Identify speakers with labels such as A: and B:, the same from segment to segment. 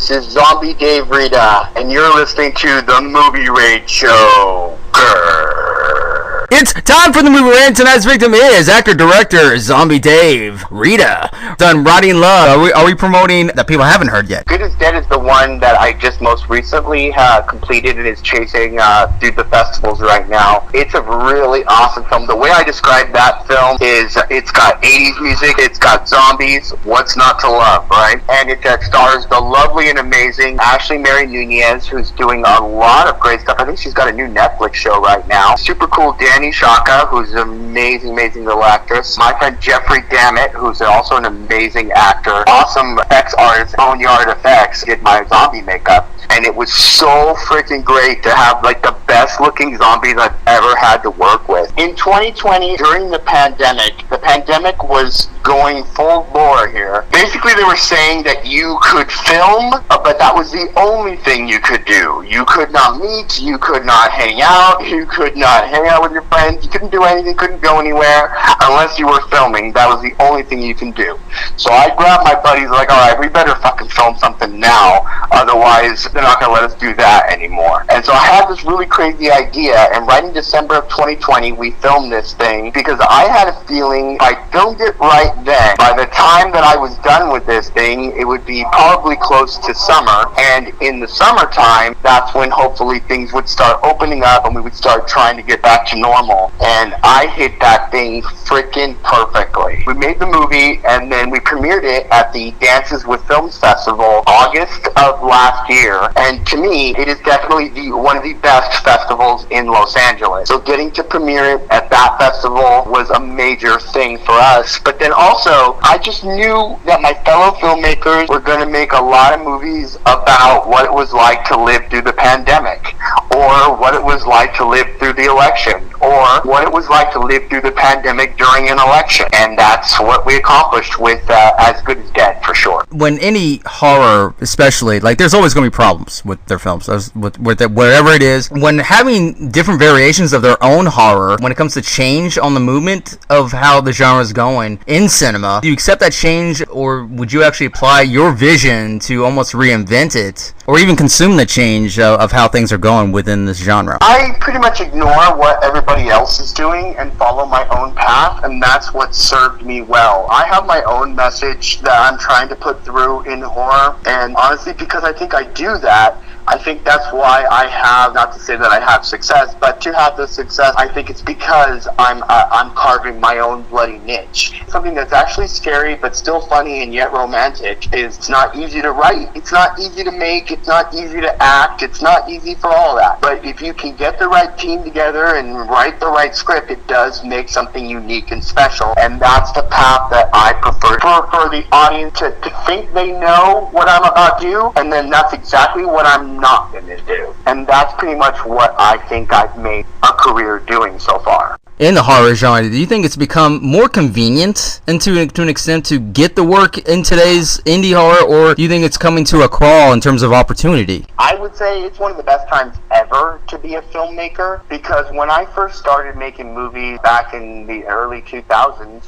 A: This is Zombie Dave Reda, and you're listening to the Movie Rage Show. Grr.
B: It's time for the movie rant. Tonight's victim is actor-director Zombie Dave Reda. Done Riding Love. Are we promoting that people haven't heard yet?
A: Good as Dead is the one that I just most recently completed and is chasing through the festivals right now. It's a really awesome film. The way I describe that film is it's got 80s music, it's got zombies, what's not to love, right? And it stars the lovely and amazing Ashley Mary Nunez, who's doing a lot of great stuff. I think she's got a new Netflix show right now. Super cool Danny Shaka, who's an amazing little actress. My friend Jeffrey Dammit, who's also an amazing actor. Awesome effects artist, Boneyard Effects, did my zombie makeup. And it was so freaking great to have like the best looking zombies I've ever had to work with. In 2020, during the pandemic was going full bore here. Basically, they were saying that you could film, but that was the only thing you could do. You could not meet, you could not hang out, with your friends, you couldn't do anything, couldn't go anywhere unless you were filming. That was the only thing you can do. So I grabbed my buddies, like, alright, we better fucking film something now, otherwise they're not gonna let us do that anymore. And so I had this really crazy idea, and right in December of 2020, we filmed this thing, because I had a feeling if I filmed it right then, by the time that I was done with this thing, it would be probably close to summer, and in the summertime, that's when hopefully things would start opening up and we would start trying to get back to normal. And I hit that thing freaking perfectly. We made the movie, and then we premiered it at the Dances with Films Festival August of last year, and to me, it is definitely one of the best festivals in Los Angeles. So getting to premiere it at that festival was a major thing for us. But then also, I just knew that my fellow filmmakers were going to make a lot of movies about what it was like to live through the pandemic, or what it was like to live through the election, or what it was like to live through the pandemic during an election. And that's what we accomplished with As Good as Dead, for sure.
B: When any horror, especially, like, there's always going to be problems with their films, with wherever it is. When having different variations of their own horror, when it comes to change on the movement of how the genre is going in cinema, do you accept that change, or would you actually apply your vision to almost reinvent it, or even consume the change of how things are going within this genre?
A: I pretty much ignore what everybody else is doing and follow my own path, and that's what served me well. I have my own message that I'm trying to put through in horror, and honestly, because I think I do that, I think that's why I have, not to say that I have success, but to have the success, I think it's because I'm carving my own bloody niche. Something that's actually scary, but still funny and yet romantic is it's not easy to write, it's not easy to make, it's not easy to act, it's not easy for all that. But if you can get the right team together and write the right script, it does make something unique and special. And that's the path that I prefer for the audience to think they know what I'm about to do, and then that's exactly what I'm not going to do. And that's pretty much what I think I've made a career doing so far.
B: In the horror genre, do you think it's become more convenient and to an extent to get the work in today's indie horror, or do you think it's coming to a crawl in terms of opportunity?
A: I would say it's one of the best times ever to be a filmmaker, because when I first started making movies back in the early 2000s,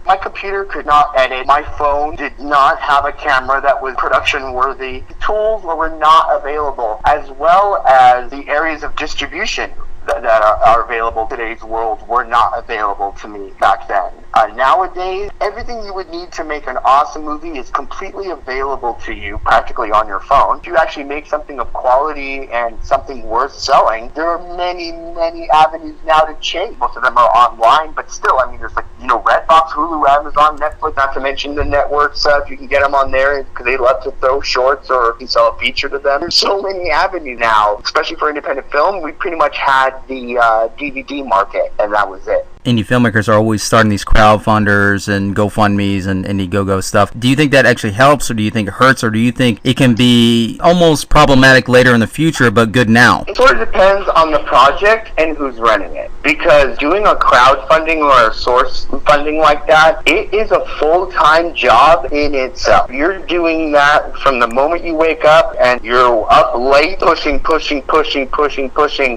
A: my computer could not edit. My phone did not have a camera that was production worthy. The tools were not available, as well as the areas of distribution that are available in today's world were not available to me back then. Nowadays, everything you would need to make an awesome movie is completely available to you, practically on your phone. If you actually make something of quality and something worth selling, there are many avenues now to change. Most of them are online, but still, I mean, there's like, Redbox, Hulu, Amazon, Netflix, not to mention the networks, if you can get them on there, because they love to throw shorts or you can sell a feature to them. There's so many avenues now, especially for independent film. We pretty much had the DVD market, and that was it.
B: Indie filmmakers are always starting these crowdfunders and GoFundMes and Indiegogo stuff. Do you think that actually helps, or do you think it hurts, or do you think it can be almost problematic later in the future but good now?
A: It sort of depends on the project and who's running it, because doing a crowdfunding or a source crowdfunding like that, it is a full-time job in itself. You're doing that from the moment you wake up, and you're up late pushing,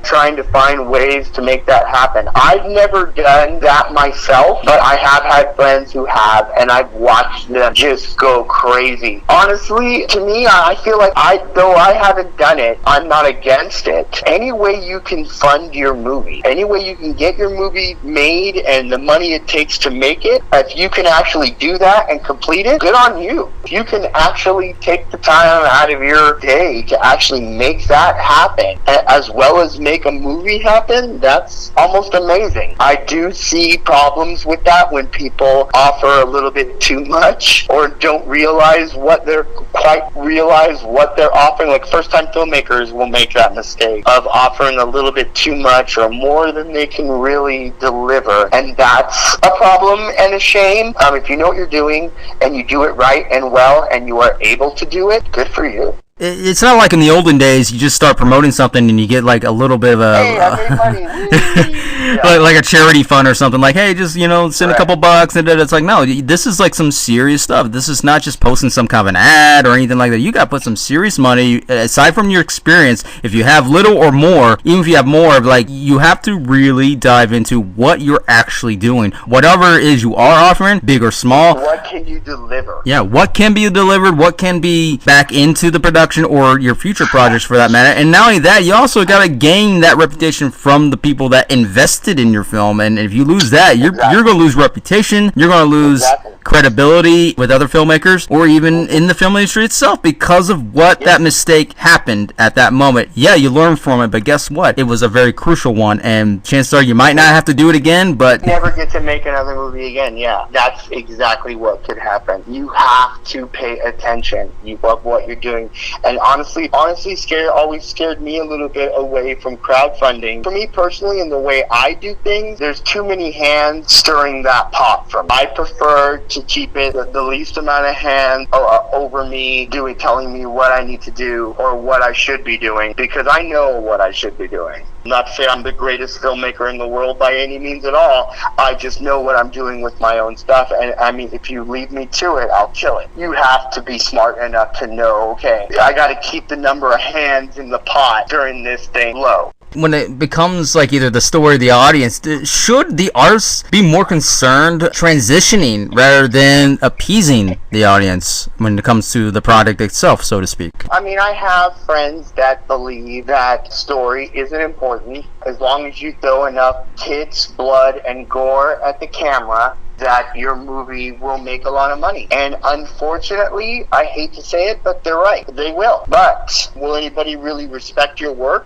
A: trying to find ways to make that happen. I've never done that myself, but I have had friends who have, and I've watched them just go crazy. Honestly, to me, I feel like though I haven't done it, I'm not against it. Any way you can fund your movie, any way you can get your movie made and the money it takes to make it, if you can actually do that and complete it, good on you. If you can actually take the time out of your day to actually make that happen, as well as make a movie happen, that's almost amazing. I do see problems with that when people offer a little bit too much or don't realize what they're offering. Like first-time filmmakers will make that mistake of offering a little bit too much or more than they can really deliver, and that's a problem and a shame. If you know what you're doing and you do it right and well and you are able to do it, good for you.
B: It's not like in the olden days you just start promoting something and you get like a little bit of a
A: hey, I made money. Yeah.
B: like a charity fund or something, like, hey, just send a couple bucks, and it's like, no, this is like some serious stuff. This is not just posting some kind of an ad or anything like that. You got to put some serious money aside from your experience. If you have little or more, even if you have more, like, you have to really dive into what you're actually doing, whatever it is you are offering, big or small.
A: What can you deliver?
B: Yeah, what can be delivered, what can be back into the production or your future projects for that matter. And not only that, you also got to gain that reputation from the people that invested in your film. And if you lose that, you're going to lose reputation, you're going to lose credibility with other filmmakers or even in the film industry itself because of what that mistake happened at that moment. Yeah, you learn from it, but guess what? It was a very crucial one, and chances are you might not have to do it again, but
A: never get to make another movie again. Yeah, that's exactly what could happen. You have to pay attention of what you're doing. And honestly, always scared me a little bit away from crowdfunding. For me personally, in the way I do things, there's too many hands stirring that pot for me. I prefer to keep it the least amount of hands over me telling me what I need to do or what I should be doing, because I know what I should be doing. Not to say I'm the greatest filmmaker in the world by any means at all. I just know what I'm doing with my own stuff, and I mean, if you leave me to it, I'll kill it. You have to be smart enough to know, okay, I got to keep the number of hands in the pot during this thing low.
B: When it becomes like either the story or the audience, should the artists be more concerned transitioning rather than appeasing the audience when it comes to the product itself, so to speak?
A: I mean, I have friends that believe that story isn't important as long as you throw enough tits, blood, and gore at the camera, that your movie will make a lot of money. And unfortunately, I hate to say it, but they're right. They will. But will anybody really respect your work?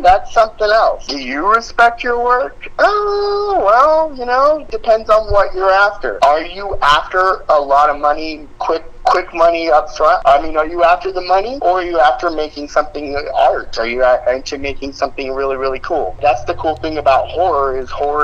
A: That's something else. Do you respect your work? Well, depends on what you're after. Are you after a lot of money, quick money up front? I mean, are you after the money, or are you after making something art? Are you into making something really, really cool? That's the cool thing about horror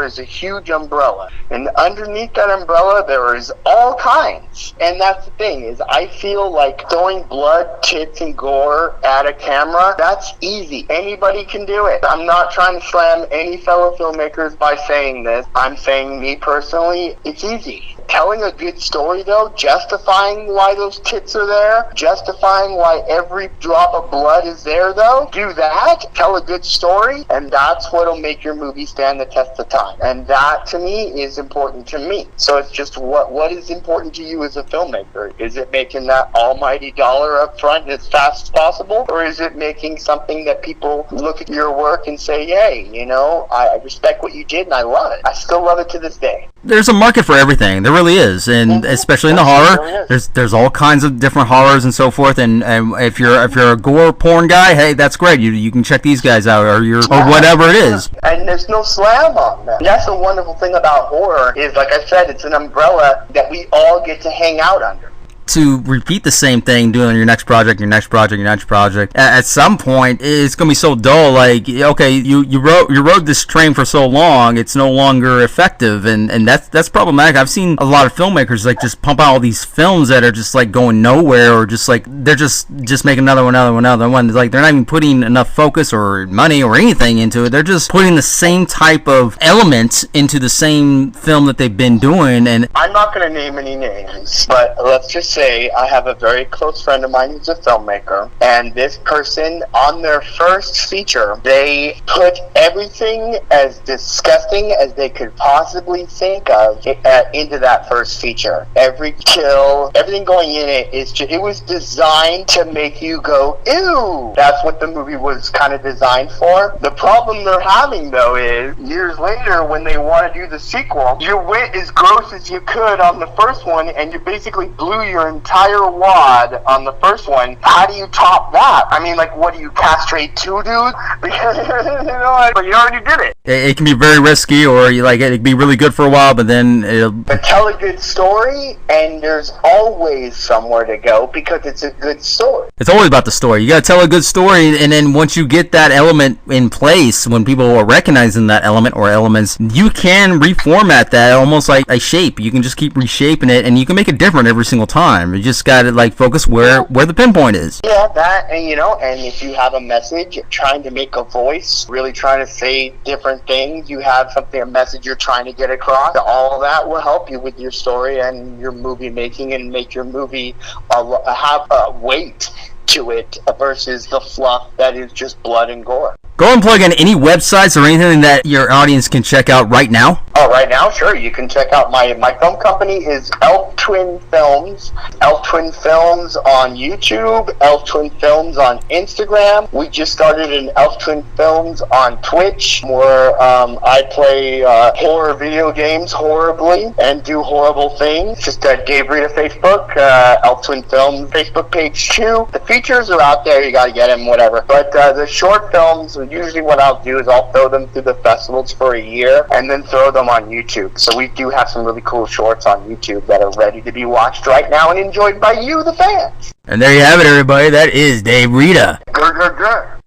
A: is a huge umbrella. And underneath that umbrella, there is all kinds. And that's the thing, is I feel like throwing blood, tits, and gore at a camera, that's easy. Anybody can do it. I'm not trying to slam any fellow filmmakers by saying this. I'm saying, me personally, it's easy. Telling a good story, though, justifying why those tits are there, justifying why every drop of blood is there, though, do that, tell a good story, and that's what'll make your movie stand the test of time. And that, to me, is important to me. So it's just what is important to you as a filmmaker? Is it making that almighty dollar up front as fast as possible, or is it making something that people look at your work and say, hey, I respect what you did and I love it. I still love it to this day.
B: There's a market for everything. There really is, and especially in the horror, there's all kinds of different horrors and so forth. And if you're a gore porn guy, hey, that's great. You can check these guys out, or whatever it is.
A: And there's no slam on them. That's the wonderful thing about horror is, like I said, it's an umbrella that we all get to hang out under.
B: to repeat the same thing, doing your next project, your next project, your next project. At some point, it's gonna be so dull. Like, okay, you rode this train for so long, it's no longer effective, and that's problematic. I've seen a lot of filmmakers like just pump out all these films that are just like going nowhere, or just like they're just making another one. Like, they're not even putting enough focus or money or anything into it. They're just putting the same type of elements into the same film that they've been doing. And
A: I'm not going to name any names, but let's just say I have a very close friend of mine who's a filmmaker, and this person, on their first feature, they put everything as disgusting as they could possibly think of into that first feature. Every kill, everything going in it it was designed to make you go, ew! That's what the movie was kind of designed for. The problem they're having, though, is years later, when they want to do the sequel, you went as gross as you could on the first one, and you basically blew your entire wad on the first one. How do you top that? I mean, like, what do you castrate two dudes? Because but you already did it.
B: It can be very risky, or it can be really good for a while, but then
A: But tell a good story, and there's always somewhere to go because it's a good story.
B: It's always about the story. You gotta tell a good story, and then once you get that element in place, when people are recognizing that element or elements, you can reformat that almost like a shape. You can just keep reshaping it, and you can make it different every single time. You just gotta focus where the pinpoint is.
A: Yeah, that, and and if you have a message, trying to make a voice, really trying to say different things, you have a message you're trying to get across, all that will help you with your story and your movie making, and make your movie have a weight to it versus the fluff that is just blood and gore.
B: Go and plug in any websites or anything that your audience can check out right now.
A: Oh, right now? Sure. You can check out my film company is Elf Twin Films. Elf Twin Films on YouTube, Elf Twin Films on Instagram. We just started an Elf Twin Films on Twitch, where I play horror video games horribly and do horrible things. Just Dave Reda Facebook, Elf Twin Films Facebook page too. The features are out there. You got to get them, whatever. But the short films, usually what I'll do is I'll throw them through the festivals for a year and then throw them on YouTube. So we do have some really cool shorts on YouTube that are ready to be watched right now and enjoyed by you, the fans.
B: And there you have it, everybody. That is Dave Reda.
A: Grr, grr, grr.